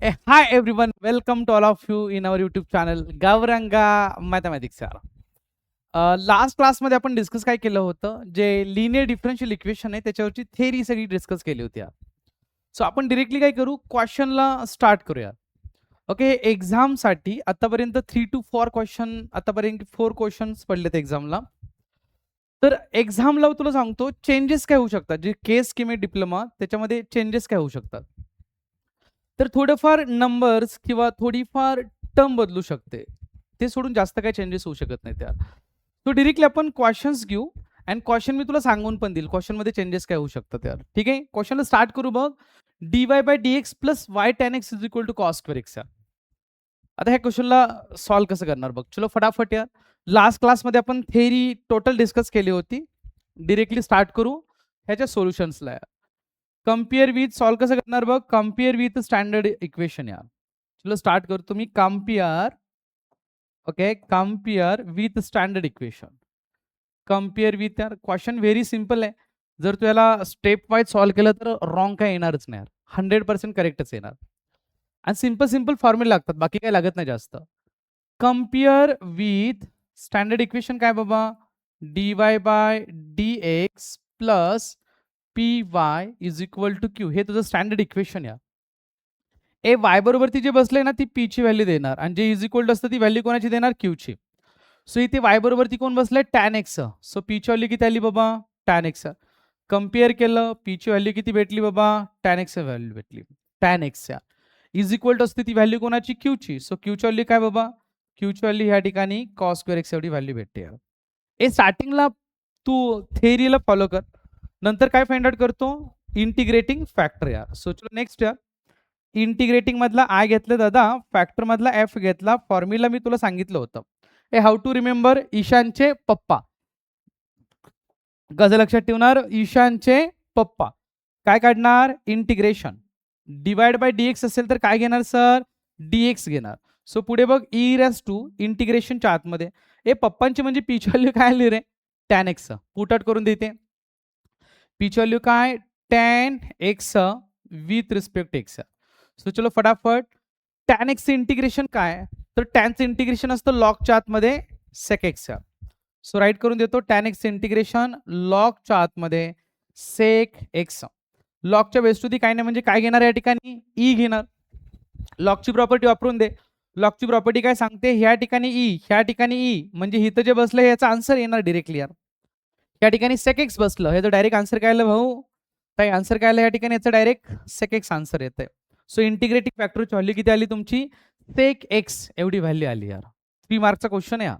Hi everyone, welcome to all of you in our YouTube channel Gavranga Mathematics sir. Last क्लासमध्ये आपण discuss काय केलं होतं, जे लिनियर डिफरन्शियल इक्वेशन आहे त्याच्यावरची थेरी सगळी डिस्कस केली होती. सो आपण डायरेक्टली काय करू, क्वेश्चनला स्टार्ट करूया. ओके, एक्झामसाठी आतापर्यंत 3 to 4 क्वेश्चन, आतापर्यंत 4 क्वेश्चन्स पडलेत एक्झामला. तर एक्झामला तुला सांगतो चेंजेस काय होऊ शकतात, जे केस स्कीम आहे डिप्लोमा त्याच्यामध्ये चेंजेस काय होऊ शकतात. तर थोडंफार नंबर्स किंवा थोडीफार टर्म बदलू शकते, ते सोडून जास्त काही चेंजेस होऊ शकत नाही त्या. तो डिरेक्टली आपण क्वेश्चन्स घेऊ अँड क्वेश्चन मी तुला सांगून पण देईल क्वेश्चन मध्ये चेंजेस काय होऊ शकतात यार. ठीक आहे, क्वेश्चनला स्टार्ट करू बघ. dy bye dx plus y tan x is equal to cos square x. आता ह्या क्वेश्चनला सॉल्व्ह कसं करणार बघ. चलो फटाफट यार. लास्ट क्लासमध्ये आपण थेरी टोटल डिस्कस केली होती. डिरेक्टली स्टार्ट करू ह्याच्या सोल्युशन्सला. कम्पेअर विथ सॉल्व्ह कसं करणार बघ. कम्पेअर विथ स्टँडर्ड इक्वेशन यार. चलो स्टार्ट करतो मी. Compare, okay, compare with standard equation. Compare with यार, क्वेश्चन व्हेरी सिम्पल आहे. जर तू याला स्टेप वाईज सॉल्व्ह केलं तर रॉंग काय येणारच नाही यार, 100% करेक्टच येणार. आणि सिम्पल सिम्पल फॉर्म्युला लागतात, बाकी काय लागत नाही जास्त. कम्पेअर विथ स्टँडर्ड इक्वेशन काय बाबा. dy bye dx plus p y is equal to Q. हे तुझं स्टँडर्ड इक्वेशन या. ए वाय बरोबर ती जे बसले ना ती पी ची व्हॅल्यू देणार आणि जे इज इक्वल टू असतं ती व्हॅल्यू कोणाची देणार, क्यू ची. सो इथे वाय बरोबर ती कोण बसले, टॅन एक्स. सो पी ची व्हॅल्यू किती आली बाबा, टॅन एक्स. कम्पेअर केलं, पी ची व्हॅल्यू किती भेटली बाबा, टॅन एक्स व्हॅल्यू भेटली. Tan x is equal to असते ती व्हॅल्यू कोणाची, क्यू ची. सो क्यू ची व्हॅल्यू काय बाबा, क्यू ची व्हॅल्यू ह्या ठिकाणी कॉस स्क्वेअर एक्स एवढी व्हॅल्यू भेटते यार. हे स्टार्टिंगला तू थेअरीला फॉलो कर, नंतर काय फाइंड आउट करतो, इंटिग्रेटिंग फॅक्टर यार. सो चलो नेक्स्ट यार. इंटिग्रेटिंग मधला आय घेतलं दादा, फॅक्टर मधला एफ घेतला. फॉर्म्युला मी तुला सांगितलं होतं. हे हाऊ टू रिमेंबर, ईशानचे पप्पा. कसं लक्षात ठेवणार, ईशानचे पप्पा. काय काढणार, इंटिग्रेशन. डिवाइड बाय डीएक्स असेल तर काय घेणार सर, डीएक्स घेणार. सो पुढे बघ, ई रेस टू इंटिग्रेशनच्या आतमध्ये हे पप्पांची म्हणजे पीच व्हॅल्यू काय आली रे, टॅन एक्स. पुट आउट करून देते. पीच व्हॅल्यू काय, tan x with respect x. So चलो फटाफट. टॅन एक्स इंटिग्रेशन काय, तर टॅनचं इंटिग्रेशन असतं लॉगच्या आतमध्ये सेक एक्स. सो राईट करून देतो, टॅन एक्स इंटिग्रेशन लॉगच्या आतमध्ये सेक एक्स. लॉगच्या बेस्टूदी काय नाही म्हणजे काय घेणार या ठिकाणी, ई घेणार. लॉगची प्रॉपर्टी वापरून दे. लॉगची प्रॉपर्टी काय सांगते, ह्या ठिकाणी ई, ह्या ठिकाणी ई, म्हणजे इथं जे बसलं याचा आन्सर येणार डिरेक्टली यार. या ठिकाणी सेक एक्स बसलं, ह्याचं डायरेक्ट आन्सर काय आलं भाऊ, काय आन्सर काय आलं या ठिकाणी, याचं डायरेक्ट सेक एक्स आन्सर येतंय. सो इंटिग्रेटिंग फॅक्टरची व्हॅल्यू किती आली तुमची, सेक एक्स एवढी व्हॅल्यू आली यार. 3 मार्कचा क्वेश्चन आहे.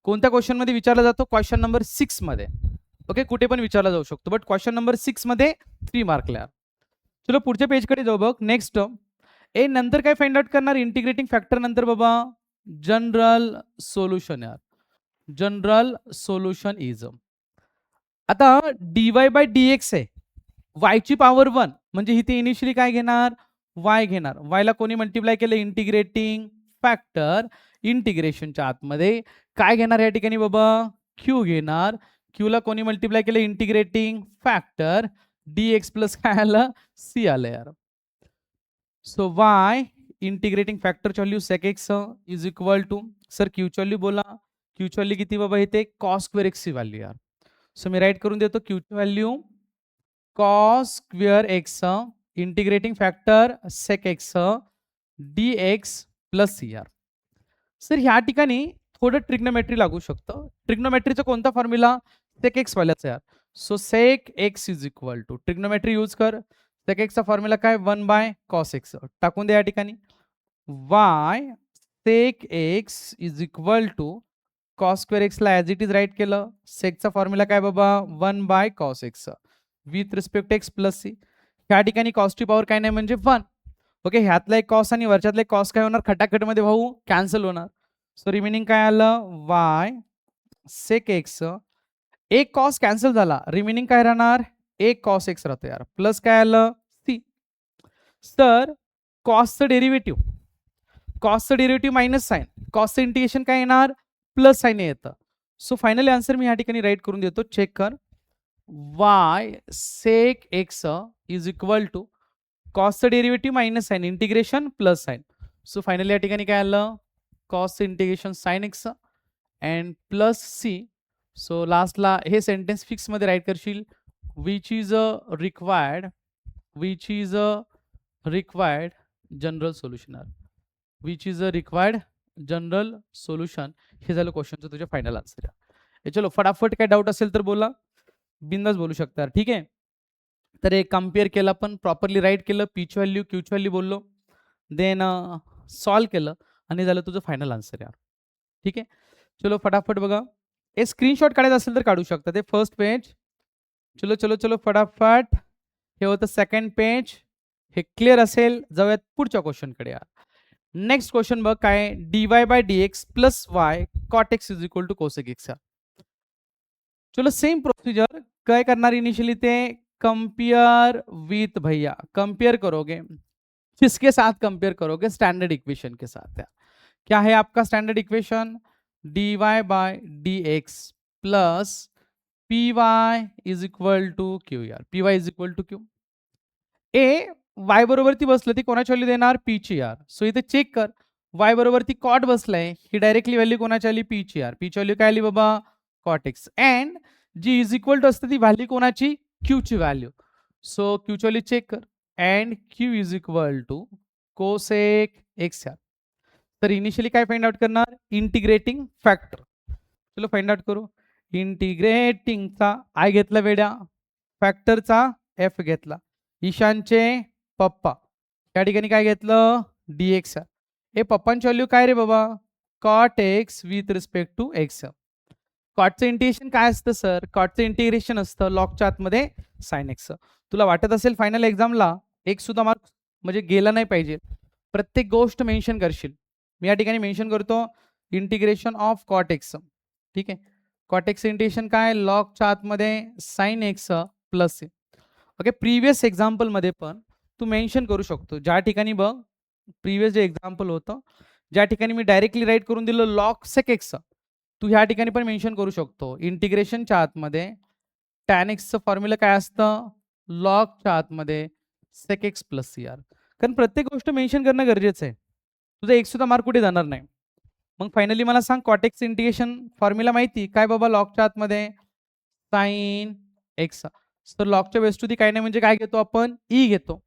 कोणत्या क्वेश्चन मध्ये विचारला जातो, क्वेश्चन नंबर 6 मध्ये. ओके, कुठे पण विचारला जाऊ शकतो, बट क्वेश्चन नंबर 6 मध्ये 3 मार्कला. चलो पुढच्या पेजकडे जाऊ बघ. नेक्स्ट ए नंतर काय फाइंड आउट करणार, इंटिग्रेटिंग फॅक्टर नंतर बाबा जनरल सोल्युशन यार. जनरल सोल्युशन इज, आता डीवाय बाय डीएक्स आहे, वाय ची पॉवर 1 म्हणजे इथे इनिशियली काय घेणार, वाय घेणार. वायला कोणी मल्टिप्लाय केलं, इंटिग्रेटिंग फॅक्टर. इंटिग्रेशनच्या आतमध्ये काय घेणार या ठिकाणी बाबा, क्यू घेणार. क्यूला कोणी मल्टिप्लाय केलं, इंटिग्रेटिंग फॅक्टर. डीएक्स प्लस काय आलं, सी आलं यार. सो वाय इंटिग्रेटिंग फॅक्टरची value sec x is equal to, sir क्यूची व्हॅल्यू बोला. क्यूची व्हॅल्यू किती बाबा, इथे कॉस स्क्वेअर एक्स ची व्हॅल्यू यार. सो मी राईट करून देतो, क्यूची value cos square X integrating factor sec X DX plus C R. Sir ह्या ठिकाणी थोडं ट्रिग्नोमेट्री लागू शकतं. ट्रिग्नोमेट्रीचा कोणता फॉर्म्युला, सेक एक्स वाल्याचा यार. So sec x is equal to, trigonometry use कर. सेक एक्सचा फॉर्म्युला काय, 1 बाय कॉस एक्स. टाकून द्या या ठिकाणी. Y sec x is equal to cos square एक्सला ॲज इट इज राईट केलं. सेकचा फॉर्म्युला काय बाबा, 1 by cos X with respect X plus C. ह्या ठिकाणी कॉसची पॉवर काय नाही म्हणजे 1. ओके, ह्यातला एक कॉस आणि वरच्यातला एक कॉस काय होणार, खटाखटमध्ये भाऊ कॅन्सल होणार. सो रिमेनिंग काय आलं, वाय सेक एक्स. एक कॉस कॅन्सल झाला, रिमेनिंग काय राहणार, एक कॉस एक्स राहतो यार. प्लस काय आलं, सी. तर कॉसचं डेरिव्हेटिव्ह, कॉसचं डेरिव्हेटिव्ह मायनस साइन, कॉसचं इंटिग्रेशन काय येणार, प्लस साइन येतं. सो फायनली आन्सर मी या ठिकाणी राईट करून देतो, चेक कर. Y sec x is equal to कॉसचं derivative minus sine, integration plus sine. So finally या ठिकाणी काय आलं, कॉसचं integration sine X and plus C. So लास्टला हे सेंटेन्स फिक्स मध्ये राईट करशील, which is a required general solution. Which is a required general solution. हे झालं क्वेश्चनचं तुझ्या फायनल आन्सर. चलो फटाफट काय डाऊट असेल तर बोला, बिंदास बोलू शकता. ठीक आहे. तर एक कम्पेअर केलं आपण, प्रॉपरली राईट केलं, पीच व्हॅल्यू क्यूच व्हॅल्यू बोललो, देन सॉल्व केलं आणि झालं तुझं फायनल आन्सर यार. ठीक आहे. चलो फटाफट बघा, हे स्क्रीनशॉट काढायचं असेल तर काढू शकता. ते फर्स्ट पेज. चलो चलो चलो फटाफट. हे होतं सेकंड पेज. हे क्लिअर असेल, जाऊयात पुढच्या क्वेश्चनकडे यार. नेक्स्ट क्वेश्चन बघ काय, dy bye dx plus y cot x is equal to cosec x. चलो सेम प्रोसीजर काय करणार इनिशियली, ते कंपेयर विथ भैया, कंपेयर करोगे किसके साथ, कंपेयर करोगे स्टैंडर्ड इक्वेशन के साथ. क्या है आपका standard equation, dy bye dx plus py is equal to q. यार py is equal to q. ए y बरोबर ती बसलं, ती कोणाची व्हॅल्यू देणार, p ची यार. सो इथे चेक कर, y बरोबर ती कॉट बसलाय, ही डायरेक्टली व्हॅल्यू कोणाची आली, p ची यार. p ची व्हॅल्यू काय आली बाबा, कॉट एक्स. अँड जी इज इक्वल टू असते ती व्हॅल्यू कोणाची, q ची व्हॅल्यू. सो q ची व्हॅल्यू चेक कर, and q is equal to cosec x यार. तर इनिशियली काय फाइंड आउट करणार, इंटिग्रेटिंग फॅक्टर. चलो फाइंड आउट करू. इंटिग्रेटिंगचा आय घेतला वेड्या, फॅक्टरचा एफ घेतला, ईशानचे पप्पा, या ठिकाणी काय घेतलं, dx. हे पप्पांची व्हॅल्यू काय रे बाबा, cot X with respect to X. कॉटचं इंटिग्रेशन काय असतं सर, कॉटचं इंटिग्रेशन असतं लॉगच्या आतमध्ये साइन एक्स. तुला वाटत असेल फायनल एक्झामला एक सुद्धा मार्क म्हणजे गेला नाही पाहिजे, प्रत्येक गोष्ट मेन्शन करशील. मी या ठिकाणी मेन्शन करतो, इंटिग्रेशन ऑफ कॉट एक्स. ठीक आहे. कॉट एक्स इंटिग्रेशन काय, लॉगच्या आतमध्ये sine x plus C. Okay. Previous example मध्ये पण तू मेन्शन करू शकतो, ज्या ठिकाणी बघ प्रिव्हियस जे एक्झाम्पल होतं, ज्या ठिकाणी मी डायरेक्टली राईट करून दिलं लॉग सेक एक्स, तू ह्या ठिकाणी पण मेन्शन करू शकतो. इंटिग्रेशनच्या आतमध्ये टॅन एक्सचं फॉर्म्युला काय असतं, लॉगच्या आतमध्ये sec x plus C. R. कारण प्रत्येक गोष्ट मेन्शन करणं गरजेचं आहे, तुझा एक सुद्धा मार्क कुठे जाणार नाही. मग फायनली मला सांग, कॉट एक्स इंटिग्रेशन फॉर्म्युला माहिती काय बाबा, लॉगच्या आतमध्ये साइन एक्स. तर लॉगच्या बेस टू दी काय नाही म्हणजे काय घेतो आपण, ई घेतो.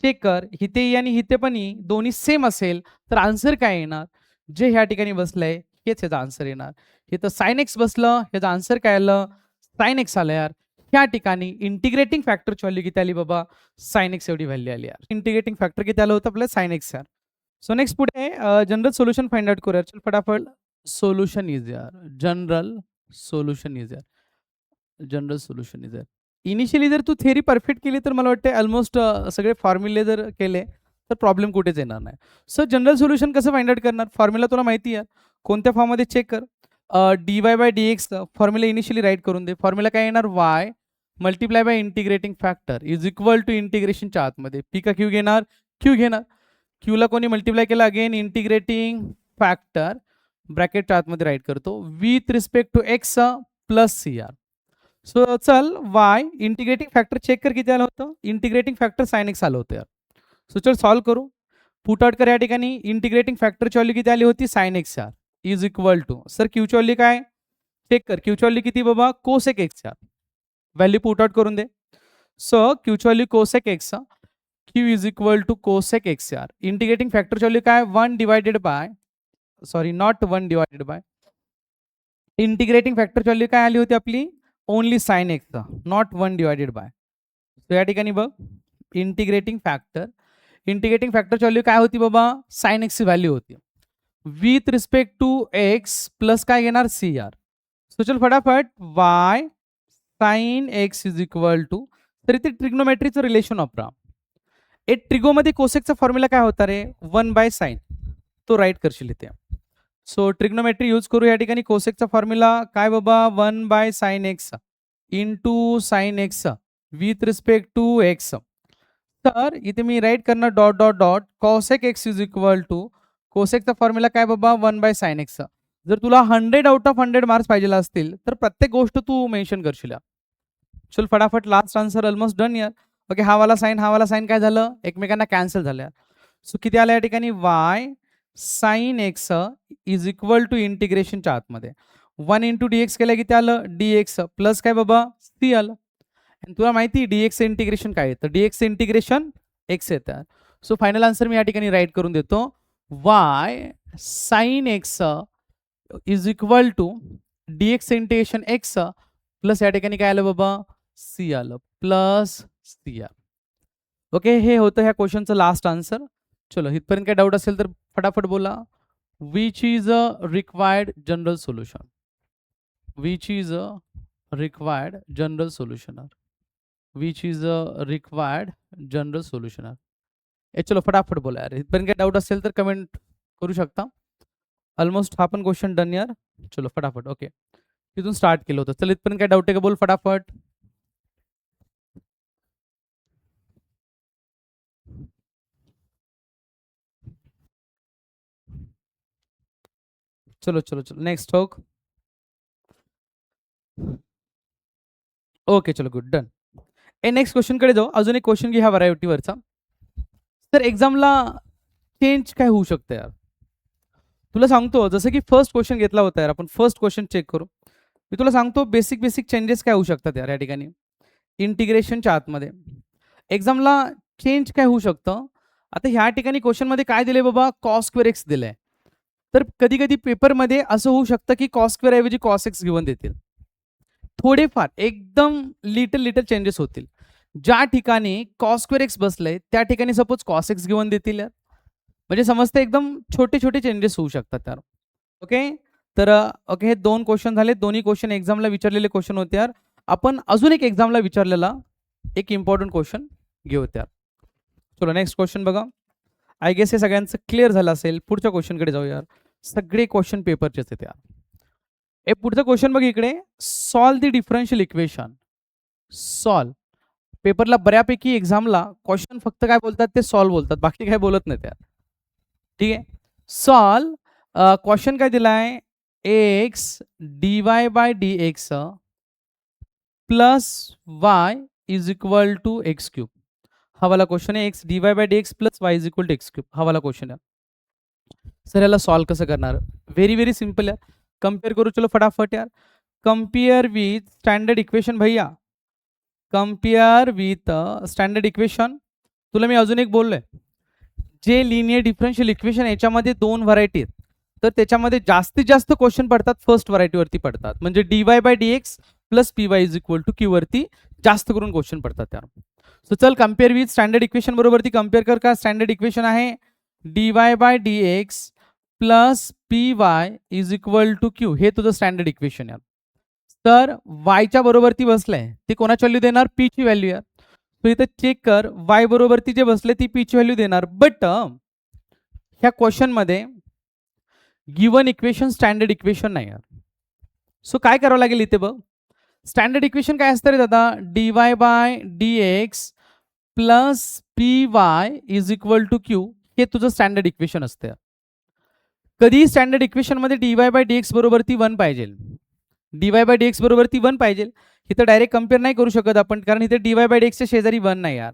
चेक कर, हिते ई आणि हिते पण ई दोन्ही सेम असेल तर आन्सर काय येणार, जे ह्या ठिकाणी बसलंय हेच ह्याचा आन्सर येणार. इथं साइन एक्स बसलं, ह्याचा आन्सर काय आलं, साइन एक्स आलं यार. ह्या ठिकाणी इंटिग्रेटिंग फॅक्टरची व्हॅल्यू किती आली बाबा, साइन एक्स एवढी व्हॅल्यू आली यार. इंटिग्रेटिंग फॅक्टर किती आलं होतं आपलं, साइन एक्स यार. सो नेक्स्ट पुढे जनरल सोल्युशन फाइंड आउट करूया. चल फटाफट, सोल्युशन इज यार, जनरल सोल्युशन इज यार, जनरल सोल्युशन इज यार. इनिशियली जर तू थेरी परफेक्ट केली तर मला वाटते ऑलमोस्ट सगळे फॉर्म्युले जर केले तर प्रॉब्लेम कुठेच येणार नाही. सो जनरल सोल्युशन कसं फाइंड आउट करणार, फॉर्म्युला तुला माहिती आहे कोणत्या फॉर्ममध्ये, चेक कर. dy bye dx formula initially write करून दे. फॉर्म्युला काय येणार, y multiply by integrating factor is equal to इंटिग्रेशनच्या आतमध्ये पी का क्यू घेणार, क्यू घेणार. क्यूला कोणी मल्टिप्लाय केला, अगेन इंटिग्रेटिंग फॅक्टर ब्रॅकेटच्या आतमध्ये राईट करतो with respect to x plus C R. So चल वाय इंटिग्रेटिंग फॅक्टर चेक कर किती आलं होतं, इंटिग्रेटिंग फॅक्टर साइन एक्स आलं होतं यार. सो चल सॉल्व करू, पुट आउट कर. या ठिकाणी इंटिग्रेटिंग फॅक्टरची व्हॅल्यू किती आली होती, sine X yaar is equal to, sir क्यूची व्हॅल्यू काय, चेक कर, क्यूची व्हॅल्यू किती बाबा, कोसेक एक्स यार. व्हॅल्यू पुट आउट करून दे. सो क्यूची value cosec X, Q is equal to cosec x यार. इंटिग्रेटिंग फॅक्टरची व्हॅल्यू काय, 1 divided by, sorry not 1 divided by, integrating फॅक्टरची व्हॅल्यू काय आली होती आपली, only sine X, not 1 divided by. So या ठिकाणी बघ, इंटिग्रेटिंग फॅक्टरची व्हॅल्यू काय होती बाबा, साइन एक्सची व्हॅल्यू होती with respect to x plus काय घेणार, सी आर. सो चल फटाफट, y sine x is equal to, तर इथे ट्रिग्नोमेट्रीचं रिलेशन वापरा. एक ट्रिगोमध्ये कोसेकचा फॉर्म्युला काय होता रे, 1 बाय साइन, तो राईट करशील इथे. सो ट्रिग्नोमेट्री यूज करू. या ठिकाणी कोसेकचा फॉर्म्युला काय बाबा, 1 by sine X into sine X with respect to X. तर इथे मी राईट करणार dot dot dot cosec X is equal to, कोसेकचा फॉर्म्युला काय बाबा, 1 बाय साइन एक्स. जर तुला 100 आउट ऑफ 100 मार्क्स पाहिजे असतील तर प्रत्येक गोष्ट तू मेन्शन करशील. चल फटाफट, लास्ट आन्सर ऑलमोस्ट डन यार. ओके, हा वाला साईन काय झालं, एकमेकांना कॅन्सल झाल्या. सो किती आलं या ठिकाणी, y sine x is equal to इंटिग्रेशनच्या आतमध्ये 1 इंटू dx केलं, किती आलं, dx प्लस काय बाबा, c आलं. आणि तुला माहिती dx इंटिग्रेशन काय येतं, dx इंटिग्रेशन x येतं. सो फायनल आन्सर मी या ठिकाणी राईट करून देतो, y sine x is equal to dx integration x plus या ठिकाणी काय आलं बाबा, c आलं, प्लस c आलं. ओके, हे होतं ह्या क्वेश्चनचं लास्ट आन्सर. चलो, इथपर्यंत काय डाऊट असेल तर फटाफट बोला. Which is a required general solution, which is a required general सोल्युशनर, which is a required general सोल्युशनर. चलो फटाफट बोला यार, इथपर्यंत काय डाऊट असेल तर कमेंट करू शकता. ऑलमोस्ट हा पण क्वेश्चन डन यार. चलो फटाफट. ओके, तिथून स्टार्ट केलं होतं. चल, इथपर्यंत काय डाऊट आहे का, बोल फटाफट. चलो चलो चलो, नेक्स्ट होक. ओके, चलो गुड, डन. नेक्स्ट क्वेश्चन कडे जाऊ. अजून एक क्वेश्चन घे ह्या व्हरायटीवरचा. तर एक्झामला चेंज काय होऊ शकतं यार, तुला सांगतो. जसं की फर्स्ट क्वेश्चन घेतला होता यार, आपण फर्स्ट क्वेश्चन चेक करू. मी तुला सांगतो बेसिक बेसिक चेंजेस काय होऊ शकतात यार या ठिकाणी इंटिग्रेशनच्या आतमध्ये. एक्झामला चेंज काय होऊ शकतं. आता ह्या ठिकाणी क्वेश्चनमध्ये काय दिले बाबा, कॉस स्क्वेअर एक्स दिलंय. तर कधी कधी पेपरमध्ये असं होऊ शकतं की कॉस स्क्वेअर ऐवजी कॉस एक्स घेऊन देतील. थोडेफार एकदम लिटल चेंजेस होतील. ज्या ठिकाणी कॉस स्क्वेअर एक्स बसलंय त्या ठिकाणी सपोज कॉस एक्स घेऊन देतील यार. म्हणजे समजते, एकदम छोटे छोटे चेंजेस होऊ शकतात यार. ओके, तर ओके, हे दोन क्वेश्चन झाले. दोन्ही क्वेश्चन एक्झामला विचारलेले क्वेश्चन होते यार. आपण अजून एक एक्झामला विचारलेला एक इम्पॉर्टंट क्वेश्चन घेऊत यार. चलो नेक्स्ट क्वेश्चन बघा. आय गेस हे सगळ्यांचं क्लिअर झालं असेल. पुढच्या क्वेश्चनकडे जाऊ यार. सगळे क्वेश्चन पेपरचेच आहेत यार. हे पुढचं क्वेश्चन बघ इकडे, solve the differential equation. Solve. पेपरला बऱ्यापैकी एक्झामला क्वेश्चन फक्त काय बोलतात ते सॉल्व बोलतात, बाकी काय बोलत नाही त्यात. ठीक आहे, सॉल्व. क्वेश्चन काय दिलाय, x dy bye dx plus y is equal to x cube. हा वाला क्वेश्चन आहे, x dy bye dx plus y is equal to x cube. हा वाला क्वेश्चन आहे. सर याला सॉल्व कसं करणार, व्हेरी व्हेरी सिंपल आहे. कंपेअर करू, चलो फटाफट यार. कंपेअर विथ स्टँडर्ड इक्वेशन भैया, कंपेअर विथ स्टँडर्ड इक्वेशन. तुला मी अजून एक बोललोय, जे लिनियर डिफरन्शियल इक्वेशन याच्यामध्ये दोन व्हरायटी आहेत, तर त्याच्यामध्ये जास्तीत जास्त क्वेश्चन पडतात फर्स्ट व्हरायटीवरती पडतात. म्हणजे dy bye dx plus py is equal to Q वरती जास्त करून क्वेश्चन पडतात त्यावर. सो चल, कम्पेअर विथ स्टँडर्ड इक्वेशन बरोबरती कम्पेअर कर का. स्टँडर्ड इक्वेशन आहे dy bye dx plus py is equal to Q. हे तुझं स्टँडर्ड इक्वेशन आहे. तर वायच्या बरोबरती बसलंय ते कोणाची व्हॅल्यू देणार, पी ची व्हॅल्यू यार. तू इथे चेक कर, वाय बरोबरती जे बसले ती पी ची व्हॅल्यू देणार. बट ह्या क्वेश्चन मध्ये गिवन इक्वेशन स्टँडर्ड इक्वेशन नाही यार. सो काय करावं लागेल इथे बघ. स्टँडर्ड इक्वेशन काय असतं रे दादा, dy bye dx plus py is equal to Q. हे तुझं स्टँडर्ड इक्वेशन असतं. कधी स्टँडर्ड इक्वेशन मध्ये dy बाय dx बरोबर ती 1 पाहिजे, dy बाय dx बरोबर ती 1 पाहिजे. इथं डायरेक्ट कम्पेअर नाही करू शकत आपण, कारण इथे dy बाय dx च्या शेजारी 1 नाही यार.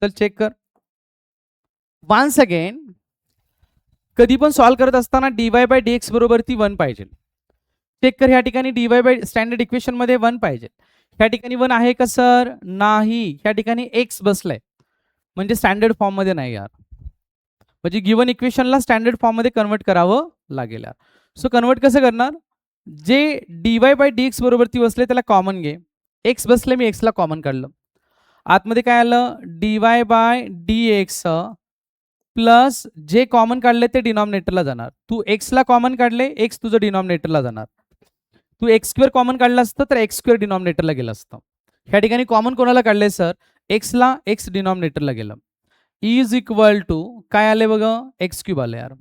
चल चेक कर वन्स अगेन. कधी पण सॉल्व करत असताना dy बाय dx बरोबर ती 1 पाहिजे. चेक कर, ह्या ठिकाणी dy बाय स्टँडर्ड इक्वेशन मध्ये 1 पाहिजे. ह्या ठिकाणी 1 आहे का सर, नाही. ह्या ठिकाणी x बसलाय, म्हणजे स्टँडर्ड फॉर्म मध्ये नाही यार. म्हणजे गिवन इक्वेशनला स्टँडर्ड फॉर्म मध्ये कन्वर्ट करावं लागेल यार. सो कन्वर्ट कसं करणार, जे dy बाय dx बरोबर ती बसले त्याला कॉमन घे. x बसले, मी x ला कॉमन काढलं. आतमध्ये काय आलं, dy बाय dx प्लस जे कॉमन काढले ते डिनॉमिनेटरला जाणार. तू x ला कॉमन काढले, x तुझं डिनॉमिनेटरला जाणार. तू एक्स स्क्वेअर कॉमन काढलं असतं तर एक्स स्क्वेअर डिनॉमिनेटरला गेलं असतं. ह्या ठिकाणी कॉमन कोणाला काढले सर, एक्स ला, एक्स डिनॉमिनेटरला गेलं. इज इक्वल टू काय आले बघा, एक्स क्यूब आले यार.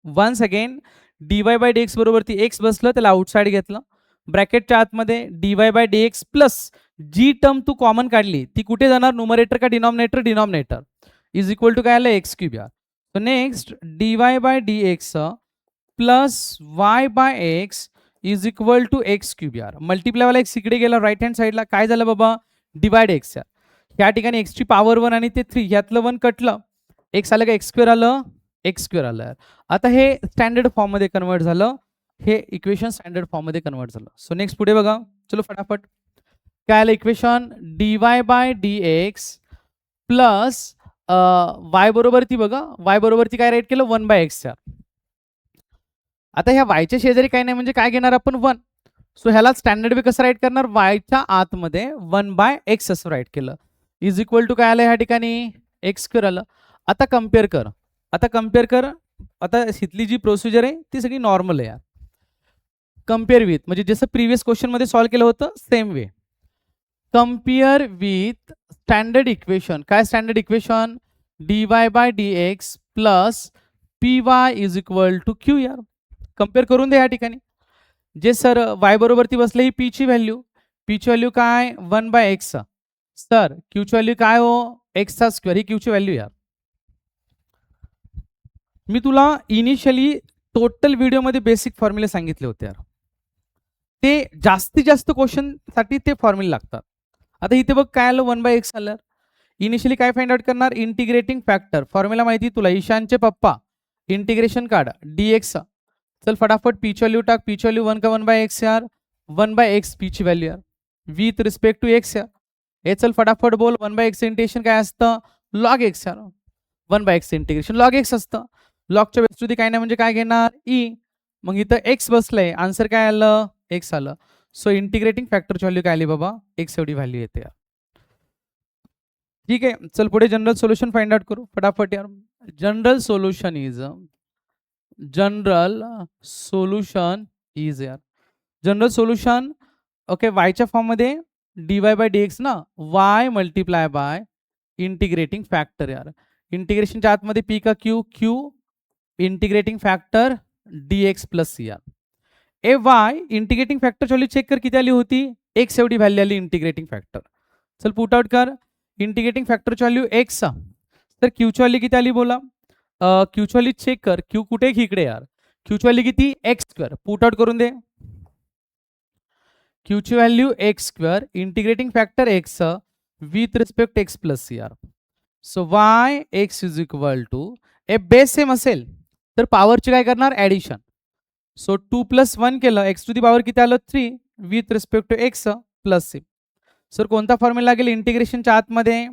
Once again dy bye dx बरोबर ती एक्स बसलं, त्याला आउटसाइड घेतलं. ब्रॅकेटच्या आतमध्ये dy बाय dx प्लस जी टर्म तू कॉमन काढली ती कुठे जाणार, न्यूमरेटर का denominator, denominator. Is equal to काय आलं, एक्स क्यूब यार. So next dy bye dx plus y by x is equal to x cube यार. मल्टिप्लाय वाला एक्स इकडे गेला राईट हँड साईडला, काय झालं बाबा, डिवाइड एक्स यार. या ठिकाणी एक्सची पॉवर 1 आणि ते 3 यातलं 1 कटलं, एक्स आलं का एक्स स्क्वेअर आलं, एक्स स्क्वेअर आलं. आता हे स्टँडर्ड फॉर्ममध्ये कन्वर्ट झालं, हे इक्वेशन स्टँडर्ड फॉर्ममध्ये कन्वर्ट झालं. सो नेक्स्ट पुढे बघा, चलो फटाफट. काय आलं equation, dy bye dx plus y बरोबर ती बघा, y बरोबर ती काय राईट केलं 1/x. आता ह्या yच्या शेजारी काही नाही म्हणजे काय घेणार आपण 1. सो ह्याला स्टँडर्ड वे कसं राईट करणार, yच्या आतमध्ये 1/x असं राईट केलं, इज इक्वल टू काय आलं ह्या ठिकाणी एक्स स्क्वेअर आलं. आता कम्पेअर कर, आता इथली जी प्रोसिजर आहे ती सगळी नॉर्मल आहे यार. कम्पेअर विथ म्हणजे जसं प्रिव्हियस क्वेश्चन मध्ये सॉल्व्ह केलं होतं same way. Compare with standard equation. काय standard equation, dy bye dx plus py is equal to q. यार कम्पेअर करून दे या ठिकाणी. जे सर y बरोबर ती बसले ही p ची व्हॅल्यू काय 1/x. सर q ची व्हॅल्यू काय हो x चा स्क्वेअर, ही q ची व्हॅल्यू. यार मी तुला इनिशियली टोटल व्हिडिओमध्ये बेसिक फॉर्म्युले सांगितले होते यार, ते जास्तीत जास्त क्वेश्चन साठी ते फॉर्म्युले लागतात. आता इथे बघ काय आलं 1/x आलं. इनिशियली काय फाइंड आउट करणार, इंटिग्रेटिंग फॅक्टर. फॉर्म्युला माहिती तुला, ईशानचे पप्पा, इंटिग्रेशन काढ dx. चल फटाफट पी ची व्हॅल्यू टाक, पी ची व्हॅल्यू 1 का 1/x यार, 1/x पी ची व्हॅल्यू यार, विथ रिस्पेक्ट टू x यार. हे चल फटाफट बोल, 1/x इंटिग्रेशन काय असतं log x यार, 1/x इंटिग्रेशन log x असतं. लॉगच्या बेसवरती काय नाही म्हणजे काय घेणार e. मग इथं x बसलंय, आन्सर काय आलं x आलं. सो इंटिग्रेटिंग फॅक्टरची व्हॅल्यू काय आली बाबा x एवढी व्हॅल्यू येते यार. ठीक आहे, चल पुढे जनरल सोल्युशन फाइंड आउट करू फटाफट यार. जनरल सोल्युशन इज यार, जनरल सोल्युशन ओके वायच्या फॉर्म मध्ये dy बाय dx ना, y multiply by integrating factor. यार इंटिग्रेशनच्या आतमध्ये p का q integrating factor dx plus यार. ए Y integrating factor value check कर किती आली होती, x एवढी व्हॅल्यू आली इंटिग्रेटिंग फॅक्टर. चल पुट आउट कर, इंटिग्रेटिंग फॅक्टरची व्हॅल्यू x. तर q ची व्हॅल्यू किती आली बोला, q ची व्हॅल्यू चेक कर, q कुठे इकडे यार, q ची व्हॅल्यू किती x स्क्वेअर. पुट आउट करून दे, q ची value x square integrating factor x with respect x plus यार. So y x is equal to, ए बेस सेम असेल तर पॉवरची काय करणार ऍडिशन. सो 2 + 1 केलं, x टू दी पॉवर किती आलं 3 with respect to x plus c. Sir कोणता फॉर्म्युला लागेल इंटिग्रेशनच्या आतमध्ये,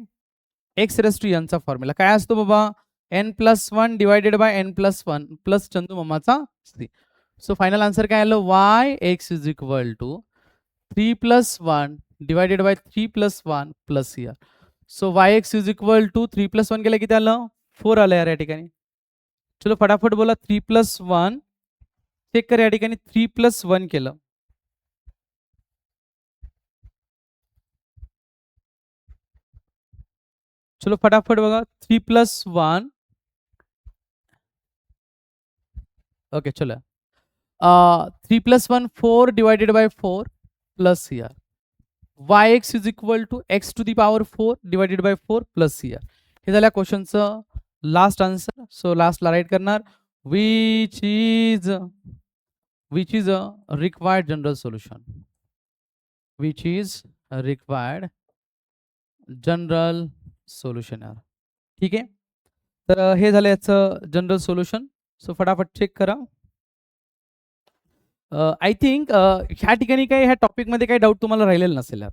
x रेस टू n चा फॉर्म्युला काय असतो बाबा, n+1 divided by n+1 plus Chandu मामाचा c. सो फायनल आन्सर काय आलं y x is equal to 3 + 1 divided by 3 + 1 plus c. So y x is equal to 3 + 1 केलं किती आलं 4 आलं यार या ठिकाणी. चलो फटाफट बोला 3 + 1 चेक कर या ठिकाणी, 3 + 1 केलं, चलो फटाफट बघा 3 + 1 ओके चलो 3 + 1 4 डिवायडेड बाय 4 प्लस यार. yx is equal to x to the power 4 divided by 4 plus यार. हे झालं क्वेश्चनचं लास्ट आन्सर. सो लास्टला राईट करणार which is a required general solution, which is required general solution यार. ठीक आहे, तर हे झालं याचं जनरल सोल्युशन. सो फटाफट चेक करा. आय थिंक ह्या ठिकाणी काही ह्या टॉपिकमध्ये काही डाऊट तुम्हाला राहिलेला नसेल.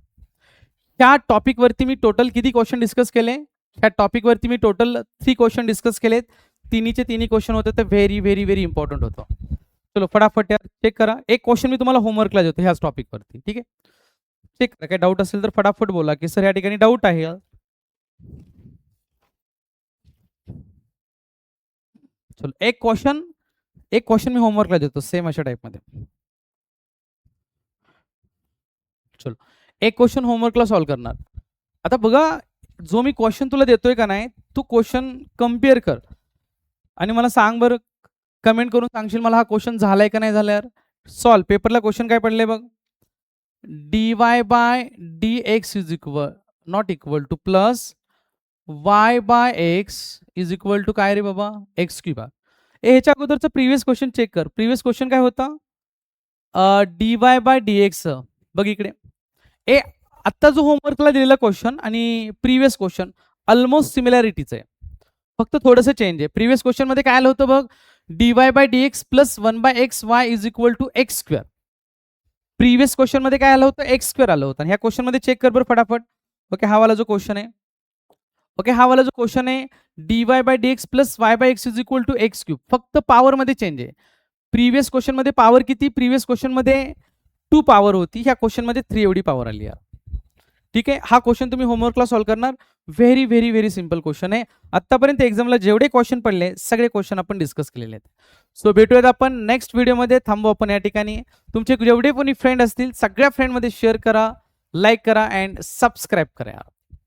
त्या टॉपिकवरती मी टोटल किती क्वेश्चन डिस्कस केले, ह्या टॉपिकवरती मी टोटल 3 क्वेश्चन डिस्कस केलेत. तिन्हीचे तिन्ही क्वेश्चन होते तर व्हेरी व्हेरी व्हेरी इम्पॉर्टंट होतं. चलो फटाफट यार चेक करा. एक क्वेश्चन मी तुम्हाला होमवर्कला देतो ह्याच टॉपिकवरती. ठीक आहे, चेक करा, काही डाऊट असेल तर फटाफट बोला की सर या ठिकाणी डाऊट आहे. चलो एक क्वेश्चन मी होमवर्कला देतो सेम अशा टाईपमध्ये. चलो एक क्वेश्चन होमवर्कला सॉल्व्ह करणार. आता बघा जो मी क्वेश्चन तुला देतोय का नाही, तू क्वेश्चन कम्पेअर कर आणि मला सांग बरं, कमेंट करून सांगशील मला हा क्वेश्चन झालाय का नाही झाला यार. सॉल्व पेपरला क्वेश्चन काय पडले बघ, dy bye dx is equal not equal to plus y by x is equal to काय रे बाबा एक्स क्यूब. ह्याच्या अगोदरचं प्रिव्हियस क्वेश्चन चेक कर. प्रिव्हियस क्वेश्चन काय होता, dy बाय dx बघ इकडे. आत्ता जो होमवर्कला दिलेला क्वेश्चन आणि प्रिव्हियस क्वेश्चन ऑलमोस्ट सिमिलॅरिटीच आहे, फक्त थोडंसं चेंज आहे. प्रिव्हियस क्वेश्चन मध्ये काय आलं होतं बघ, dy bye dx plus 1/xy is equal to x square. Previous question मध्ये काय आलं होतं, एक्स स्क्वेअर आलं होतं. आणि ह्या क्वेश्चन मध्ये चेक कर बरं फटाफट. ओके, हा वाला जो क्वेश्चन आहे, ओके हा वाला जो क्वेश्चन आहे dy bye dx plus y/x is equal to x cube, फक्त पॉवर मध्ये चेंज आहे. प्रिव्हियस क्वेश्चन मध्ये पॉवर किती, प्रिव्हियस क्वेश्चन मध्ये 2 पॉवर होती, ह्या क्वेश्चन मध्ये 3 एवढी पॉवर आली आहे. ठीक आहे, हा क्वेश्चन तुम्ही होमवर्कला सॉल्व्ह करणार. Very very very simple question आहे. आतापर्यंत एक्झामला जेवढे क्वेश्चन पडले सगळे क्वेश्चन आपण डिस्कस केलेले आहेत. सो भेटूयात आपण नेक्स्ट व्हिडिओमध्ये. थांबू आपण या ठिकाणी. तुमचे जेवढे कोणी फ्रेंड असतील सगळ्या फ्रेंडमध्ये शेअर करा, लाईक करा अँड सबस्क्राईब करा.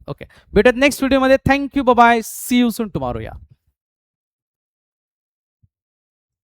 ओके, भेटूयात नेक्स्ट व्हिडिओमध्ये. Thank you, bye, see you soon tomorrow. या